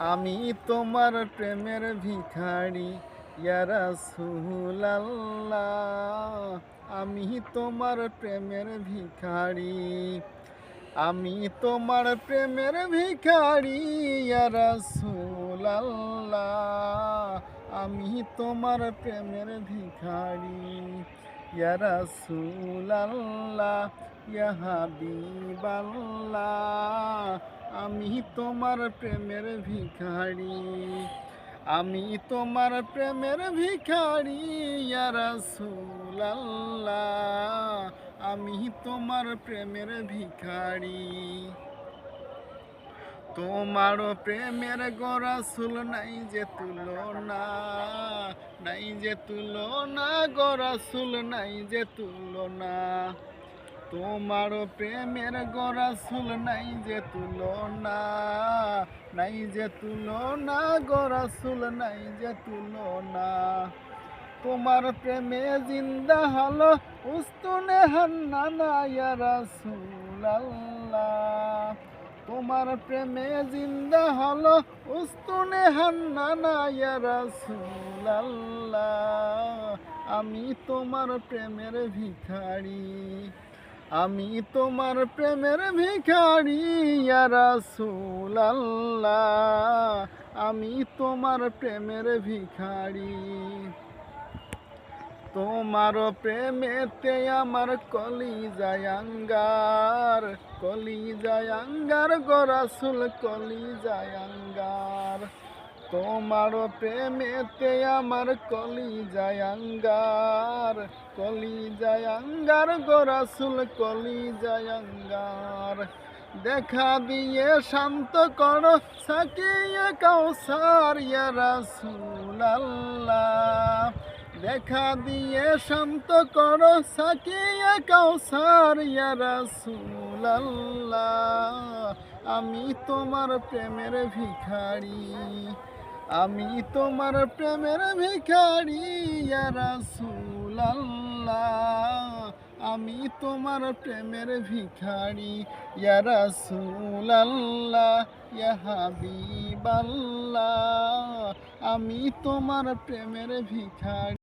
আমি তোমার প্রেমের ভিখারি ইয়া রাসূলুল্লাহ। আমি তোমার প্রেমের ভিখারি। আমি তোমার প্রেমের ভিখারি ইয়া রাসূলুল্লাহ। আমি তোমার প্রেমের ভিখারি ইয়া রাসূলুল্লাহ, ইয়া হাবিবাল্লাহ। আমি তোমার প্রেমের ভিখারি। আমি তোমার প্রেমের ভিখারি ইয়া রাসূলুল্লাহ। আমি তোমার প্রেমের ভিখারি। তোমার প্রেমের গো রাসূল নাই যে তুলনা, নাই যে তুলনা গো রাসূল নাই যে তুলনা। তোমার প্রেমের গো রাসূল নাই যে তুলনা, নাই যে তুলনা গো রাসূল নাই যে তুলনা। তোমার প্রেমে জিন্দা হলো উস্তুনে হান্নানা ইয়া রাসূলুল্লাহ। তোমার প্রেমে জিন্দা হলো উস্তুনে হান্নানা ইয়া রাসূলুল্লাহ। আমি তোমার প্রেমের ভিখারি। আমি তোমার প্রেমের ভিখারি ইয়া রাসূলুল্লাহ। আমি তোমার প্রেমের ভিখারি। তোমার প্রেমেতে আমার কলিজায় আঙ্গার, কলিজায় আঙ্গার গো রাসূল কলিজায় আঙ্গার। তোমার প্রেমেতে আমার কলিজায় আঙ্গার, কলিজায় আঙ্গার গো রাসূল কলিজায় আঙ্গার। দেখা দিয়ে শান্ত করো সাকিয়ে কাউসার ইয়া রাসূলুল্লাহ। দেখা দিয়ে শান্ত করো সাকিয়ে কাউসার ইয়া রাসূলুল্লাহ। আমি তোমার প্রেমের ভিখারি। আমি তোমার প্রেমের ভিখারি ইয়া রাসূলুল্লাহ। আমি তোমার প্রেমের ভিখারি ইয়া রাসূলুল্লাহ, ইয়া হাবিবাল্লাহ। আমি তোমার প্রেমের ভিখারি।